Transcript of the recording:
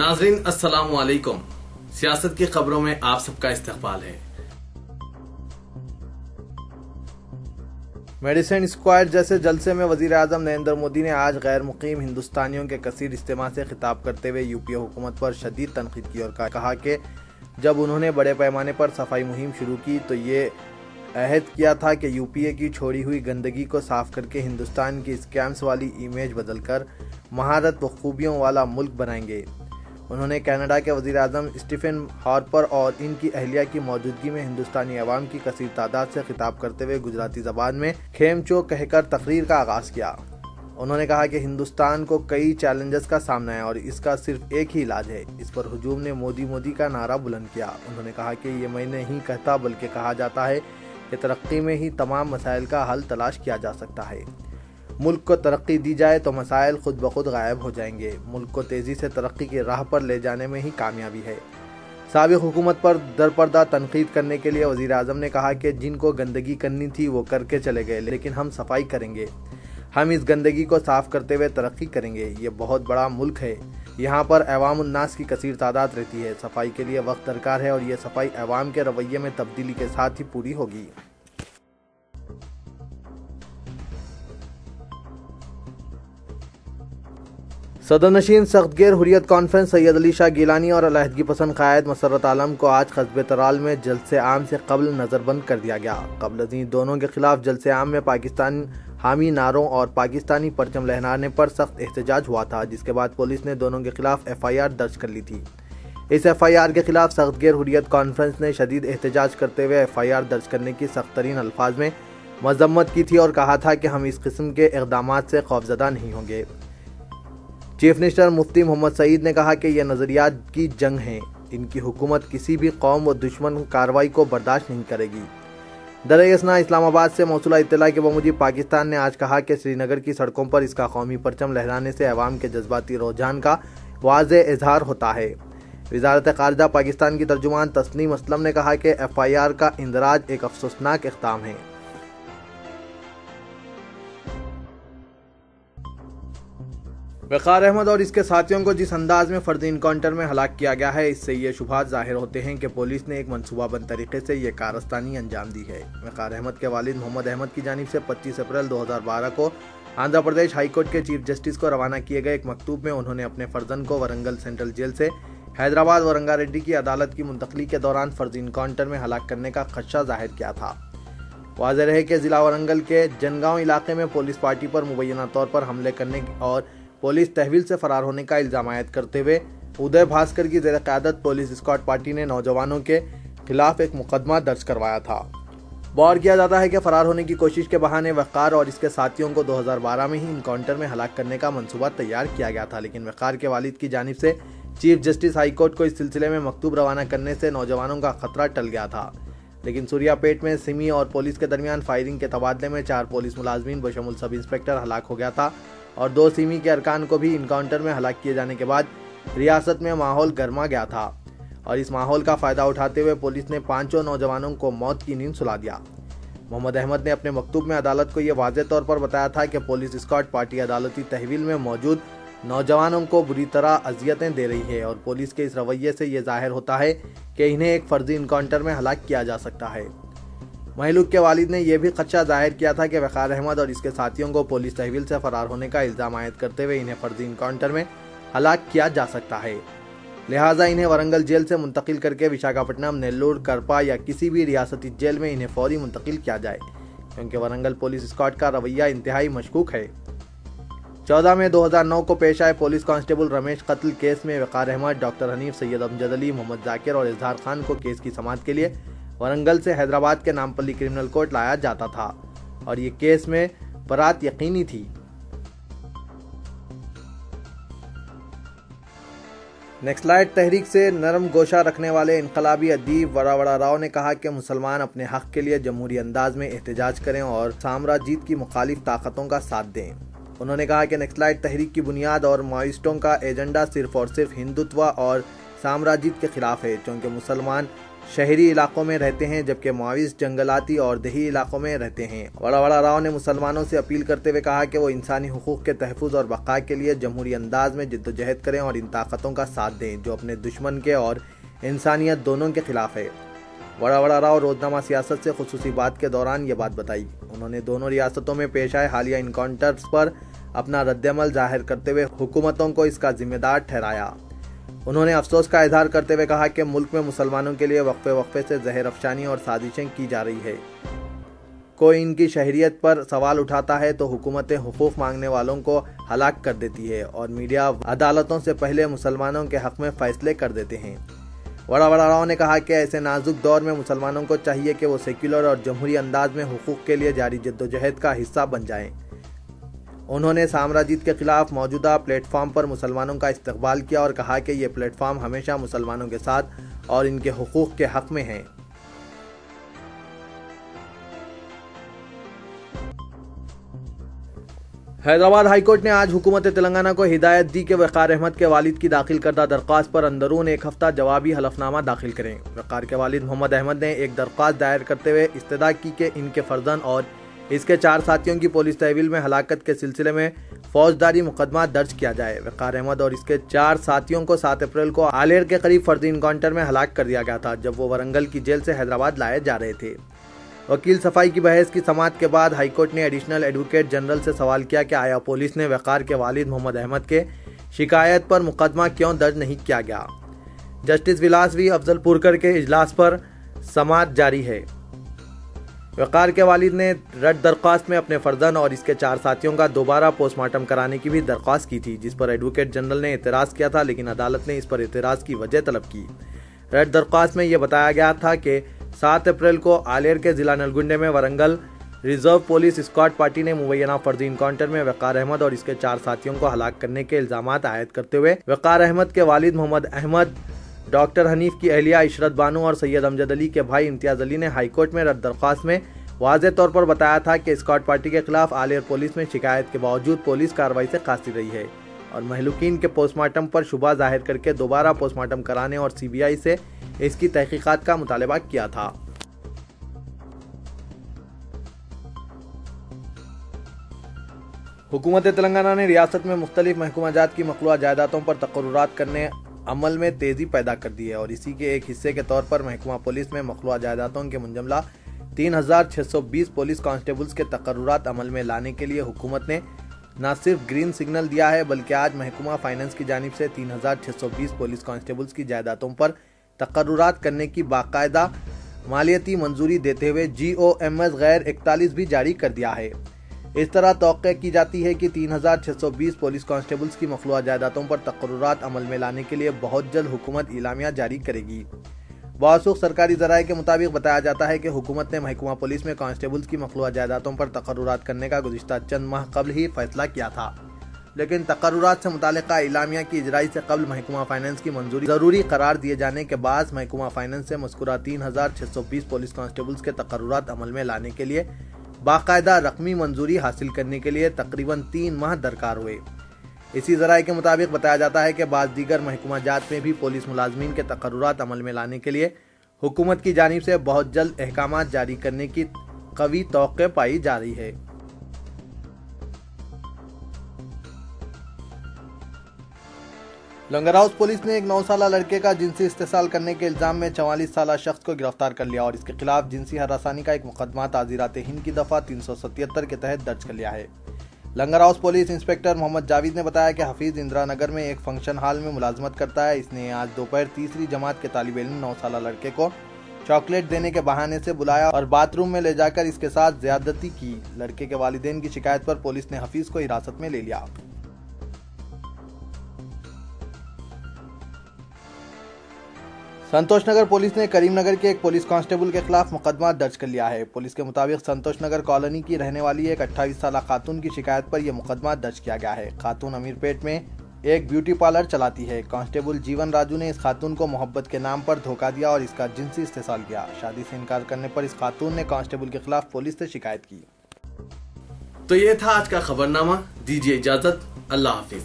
नाजरीन अस्सलाम वालेकुम। सियासत की खबरों में आप सबका इस्तकबाल है। मेडिसिन स्क्वायर जैसे जलसे में वजीर आजम नरेंद्र मोदी ने आज गैर मुकीम हिंदुस्तानियों के कसीर इज्तिमा से खिताब करते हुए यूपीए हुकूमत पर शदीद तनकीद की और कहा कि जब उन्होंने बड़े पैमाने पर सफाई मुहिम शुरू की तो ये अहद किया था कि यूपीए की छोड़ी हुई गंदगी को साफ करके हिंदुस्तान की स्कैम्स वाली इमेज बदलकर महारत व खूबियों वाला मुल्क बनाएंगे। उन्होंने कनाडा के वज़ीर आज़म स्टीफन हार्पर और इनकी अहलिया की मौजूदगी में हिंदुस्तानी अवाम की कसीर तादाद से खिताब करते हुए गुजराती ज़बान में खेमचो कहकर तकरीर का आगाज़ किया। उन्होंने कहा कि हिंदुस्तान को कई चैलेंजेस का सामना है और इसका सिर्फ एक ही इलाज है। इस पर हुजूम ने मोदी मोदी का नारा बुलंद किया। उन्होंने कहा कि ये मैं नहीं कहता बल्कि कहा जाता है कि तरक्की में ही तमाम मसाइल का हल तलाश किया जा सकता है। मुल्क को तरक्की दी जाए तो मसाइल खुद ब खुद गायब हो जाएंगे। मुल्क को तेज़ी से तरक्की की राह पर ले जाने में ही कामयाबी है। साबिक़ हुकूमत पर दरपर्दा तनकीद करने के लिए वज़ीर आज़म ने कहा कि जिनको गंदगी करनी थी वो करके चले गए, लेकिन हम सफाई करेंगे। हम इस गंदगी को साफ करते हुए तरक्की करेंगे। ये बहुत बड़ा मुल्क है, यहाँ पर अवाम उन्नास की कसीर तादाद रहती है। सफाई के लिए वक्त दरकार है और ये सफाई अवाम के रवैये में तब्दीली के साथ ही पूरी होगी। सदरनशीन सख्तगेर हुर्रियत कॉन्फ्रेंस सैयद अली शाह गिलानी और अलहदगी पसंद कायद मसर्रत आलम को आज कस्बे तराल में जलसे आम से कबल नज़रबंद कर दिया गया। कबल दोनों के खिलाफ जलसे आम में पाकिस्तान हामी नारों और पाकिस्तानी परचम लहराने पर सख्त एहतजाज हुआ था, जिसके बाद पुलिस ने दोनों के खिलाफ FIR दर्ज कर ली थी। इस FIR के खिलाफ सख्तगेर हुर्रियत कॉन्फ्रेंस ने शदीद एहतजाज करते हुए FIR दर्ज करने की सख्त तरीन अल्फाज में मजम्मत की थी और कहा था कि हम इस किस्म के इक़दामात से खौफजदा नहीं होंगे। चीफ मिनिस्टर मुफ्ती मोहम्मद सईद ने कहा कि यह नज़रियात की जंग है। इनकी हुकूमत किसी भी कौम व दुश्मन कार्रवाई को बर्दाश्त नहीं करेगी। दरअसल इस्लामाबाद से मौसूला इत्तला के बमूजिब पाकिस्तान ने आज कहा कि श्रीनगर की सड़कों पर इसका कौमी परचम लहराने से अवाम के जज्बाती रुझान का वाज़ेह इजहार होता है। वज़ारत ख़ारिजा पाकिस्तान की तर्जुमान तस्नीम असलम ने कहा कि FIR का इंदराज एक अफसोसनाक इक़दाम है। वक़ार अहमद और इसके साथियों को जिस अंदाज में फर्जी इनकाउंटर में हलाक किया गया है, इससे ये शुबहात ज़ाहिर होते हैं कि पुलिस ने एक मनसूबाबंद तरीके से ये कारस्तानी अंजाम दी है। वक़ार अहमद के वालिद मोहम्मद अहमद की जानिब से 25 अप्रैल 2012 को आंध्र प्रदेश हाई कोर्ट के चीफ जस्टिस को रवाना किए गए एक मकतूब में उन्होंने अपने फर्जन को वरंगल सेंट्रल जेल से हैदराबाद व रंगारेड्डी की अदालत की मुंतकली के दौरान फर्जी इनकाउंटर में हलाक करने का खदशा जाहिर किया था। वाज़ेह रहे कि ज़िला वरंगल के जनगांव इलाके में पुलिस पार्टी पर मुबैना तौर पर हमले करने और पुलिस तहवील से फरार होने का इल्ज़ाम आयद करते हुए उदय भास्कर की ज़ेर क़यादत पुलिस स्क्वाड पार्टी ने नौजवानों के खिलाफ एक मुकदमा दर्ज करवाया था। गौर किया जाता है कि फरार होने की कोशिश के बहाने वक़ार और इसके साथियों को 2012 में ही इनकाउंटर में हलाक करने का मंसूबा तैयार किया गया था, लेकिन वक़ार के वालिद की जानिब से चीफ जस्टिस हाई कोर्ट को इस सिलसिले में मकतूब रवाना करने से नौजवानों का खतरा टल गया था। लेकिन सूर्यापेट में सिमी और पुलिस के दरमियान फायरिंग के तबादले में 4 पुलिस मुलाजमीन बशमुल सब इंस्पेक्टर हलाक हो गया था और 2 सिमी के अरकान को भी इनकाउंटर में हलाक किए जाने के बाद रियासत में माहौल गर्मा गया था और इस माहौल का फ़ायदा उठाते हुए पुलिस ने 5 नौजवानों को मौत की नींद सुला दिया। मोहम्मद अहमद ने अपने मकतूब में अदालत को यह वाज़ेह तौर पर बताया था कि पुलिस स्क्वाड पार्टी अदालती तहवील में मौजूद नौजवानों को बुरी तरह अजियतें दे रही है और पुलिस के इस रवैये से यह ज़ाहिर होता है कि इन्हें एक फर्जी इनकाउंटर में हलाक किया जा सकता है। महलूक के वालिद ने यह भी खदशा जाहिर किया था कि वक़ार अहमद और इसके साथियों को पुलिस तहवील से फरार होने का इल्ज़ाम आयद करते हुए इन्हें फर्जी इनकाउंटर में हलाक किया जा सकता है, लिहाजा इन्हें वरंगल जेल से मुंतकिल करके विशाखापट्टनम, नेल्लोर, करपा या किसी भी रियासती जेल में इन्हें फौरी मुंतकिल किया जाए, क्योंकि वरंगल पुलिस स्क्वाड का रवैया इंतहाई मशकूक है। 14 मई 2009 को पेश आए पुलिस कांस्टेबल रमेश कत्ल केस में वक़ार अहमद, डॉक्टर हनीफ, सैयद अमजद अली, मोहम्मद जाकिर और इजहार खान को केस की समाअत के लिए वरंगल से हैदराबाद के नामपल्ली क्रिमिनल कोर्ट लाया जाता था और ये केस में बरात यकीनी थी। नक्सलाइट तहरीक से नरम गोशा रखने वाले इनकलाबी अदीब वरावड़ा राव ने कहा कि मुसलमान अपने हक के लिए जमहूरी अंदाज में एहतजाज करें और साम्राज्यवाद की मुखालिफ ताकतों का साथ दें। उन्होंने कहा कि नक्सलाइट तहरीक की बुनियाद और माओइस्टों का एजेंडा सिर्फ और सिर्फ हिंदुत्व और साम्राज्यवाद के खिलाफ है, क्योंकि मुसलमान शहरी इलाकों में रहते हैं जबकि माओवादी जंगलाती और देही इलाकों में रहते हैं। वड़ा राव ने मुसलमानों से अपील करते हुए कहा कि वो इंसानी हुकूक के तहफ़्फ़ुज़ और बक़ा के लिए जमहूरी अंदाज में जिद्दोजहद करें और इन ताकतों का साथ दें जो अपने दुश्मन के और इंसानियत दोनों के खिलाफ है। वड़ा राव रोजनामा सियासत से खुसूसी बात के दौरान ये बात बताई। उन्होंने दोनों रियासतों में पेश आए हालिया इनकाउंटर्स पर अपना रद्दअमल जाहिर करते हुए हुकूमतों को इसका जिम्मेदार ठहराया। उन्होंने अफसोस का इजहार करते हुए कहा कि मुल्क में मुसलमानों के लिए वक्फे से जहर अफशानी और साजिशें की जा रही है। कोई इनकी शहरियत पर सवाल उठाता है तो हुकूमतें हुकूक मांगने वालों को हलाक कर देती है और मीडिया अदालतों से पहले मुसलमानों के हक में फैसले कर देते हैं। वड़ा राव ने कहा कि ऐसे नाजुक दौर में मुसलमानों को चाहिए कि वो सेक्युलर और जमहूरी अंदाज में हुकूक के लिए जारी जद्दोजहद का हिस्सा बन जाएं। उन्होंने साम्राज्यवाद के खिलाफ मौजूदा प्लेटफॉर्म पर मुसलमानों का इस्तकबाल किया और कहा कि ये प्लेटफॉर्म हमेशा मुसलमानों के साथ और इनके हुकूक के हक में है। हैदराबाद हाईकोर्ट ने आज हुकूमत तेलंगाना को हिदायत दी कि वक़ार अहमद के वालिद की दाखिल करदा दरख्वास्त पर अंदरून एक हफ्ता जवाबी हलफनामा दाखिल करें। वक़ार के वालिद मोहम्मद अहमद ने एक दरख्वास्त दायर करते हुए इस्तदा की कि इनके फर्जंद और इसके 4 साथियों की पुलिस तहवील में हलाकत के सिलसिले में फौजदारी मुकदमा दर्ज किया जाए। वक़ार अहमद और इसके 4 साथियों को 7 अप्रैल को आलेर के करीब फर्जी इनकाउंटर में हलाक कर दिया गया था जब वो वरंगल की जेल से हैदराबाद लाए जा रहे थे। वकील सफाई की बहस की समाअत के बाद हाईकोर्ट ने एडिशनल एडवोकेट जनरल से सवाल किया कि आया पुलिस ने वक़ार के वालिद मोहम्मद अहमद के शिकायत पर मुकदमा क्यों दर्ज नहीं किया गया। जस्टिस विलास वी अफजलपुरकर के इजलास पर समाअत जारी है। वक़ार के वालिद ने रद्द दरख्वास्त में अपने फर्जंद और इसके 4 साथियों का दोबारा पोस्टमार्टम कराने की भी दरख्वास्त की थी, जिस पर एडवोकेट जनरल ने एतराज़ किया था, लेकिन अदालत ने इस पर एतराज़ की वजह तलब की। रद्द दरख्वास्त में यह बताया गया था कि 7 अप्रैल को आलेर के जिला नलगुंडे में Warangal reserve police squad party ने मुबैना फर्जी इनकाउंटर में वक़ार अहमद और इसके 4 साथियों को हलाक करने के इल्जामात आयद करते हुए वक़ार अहमद के वालिद मोहम्मद अहमद, डॉक्टर हनीफ की अहलिया इशरत बानो और सैयद अमजद अली के भाई इम्तियाज अली ने हाईकोर्ट में रद्द दरख्वास्त में वाज़ेह तौर पर बताया था कि स्क्वाड पार्टी के खिलाफ आलेर पुलिस में शिकायत के बावजूद पुलिस कार्रवाई से कासिर रही है और महलूकीन के पोस्टमार्टम पर शुबा जाहिर करके दोबारा पोस्टमार्टम कराने और CBI से इसकी तहकीकात का मुतालबा किया था। हुकूमत तेलंगाना ने रियासत में मुख्तलिफ महकूमा जात की मखलूआ जायदादों पर तकर्रुरात करने अमल में तेज़ी पैदा कर दी है और इसी के एक हिस्से के तौर पर महकमा पुलिस में मखलूआ जायदादों के मुंजमला 3620 पुलिस कांस्टेबल्स के तकर्रुरात अमल में लाने के लिए हुकूमत ने न सिर्फ ग्रीन सिग्नल दिया है बल्कि आज महकमा फाइनेंस की जानिब से 3620 पुलिस कांस्टेबल्स की जायदादों पर तकर्रुरात करने की बाकायदा मालियती मंजूरी देते हुए GOMS गैर 41 भी जारी कर दिया है। इस तरह तौक़े की जाती है कि 3620 पुलिस कांस्टेबल्स की मखलूआ जायदादों पर तकर्रुरात अमल में लाने के लिए बहुत जल्द हुकूमत इलामिया जारी करेगी। बावसूख सरकारी ज़राए के मुताबिक बताया जाता है कि हुकूमत ने महकमा पुलिस में कांस्टेबल्स की मखलूआ जायदादों पर तकर्रुरात करने का गुज़िश्ता चंद माह कबल ही फैसला किया था, लेकिन तकर्रुरात से मुतालिका इलामिया की इजराई से कबल महकमा फाइनेंस की मंजूरी ज़रूरी करार दिए जाने के बाद महकमा फाइनेंस से मज़कूरा 3620 पुलिस कांस्टेबल्स के तकर्रुरात अमल में लाने के लिए बाकायदा रकमी मंजूरी हासिल करने के लिए तकरीबन 3 माह दरकार हुए। इसी ज़राए के मुताबिक बताया जाता है कि बाद दीगर महकमा जात में भी पुलिस मुलाजमीन के तकर्रुरात अमल में लाने के लिए हुकूमत की जानिब से बहुत जल्द अहकामात जारी करने की कवी तौक़े पाई जा रही है। लंगर हाउस पुलिस ने एक 9 साला लड़के का जिनसी इस्तेसाल करने के इल्जाम में 44 साला शख्स को गिरफ्तार कर लिया और इसके खिलाफ जिनसी हरासानी का एक मुकदमा ताज़ीरात हिंद की दफ़ा 377 के तहत दर्ज कर लिया है। Langar house police inspector Mohammed Javed ने बताया कि हफीज इंदिरा नगर में एक फंक्शन हॉल में मुलाजमत करता है। इसने आज दोपहर तीसरी जमात के तालिब इल्म 9 साला लड़के को चॉकलेट देने के बहाने से बुलाया और बाथरूम में ले जाकर इसके साथ ज्यादती की। लड़के के वालिदैन की शिकायत पर पुलिस ने हफीज को हिरासत में ले लिया। संतोष नगर पुलिस ने करीमनगर के एक पुलिस कांस्टेबल के खिलाफ मुकदमा दर्ज कर लिया है। पुलिस के मुताबिक संतोष नगर कॉलोनी की रहने वाली एक 28 साला खातून की शिकायत पर यह मुकदमा दर्ज किया गया है। खातून अमीरपेट में एक ब्यूटी पार्लर चलाती है। कांस्टेबल जीवन राजू ने इस खातून को मोहब्बत के नाम पर धोखा दिया और इसका जिनसी इस्तेसाल किया। शादी से इनकार करने पर इस खातून ने कांस्टेबल के खिलाफ पुलिस से शिकायत की। तो ये था आज का खबरनामा। दीजिए इजाजत। अल्लाह हाफिज।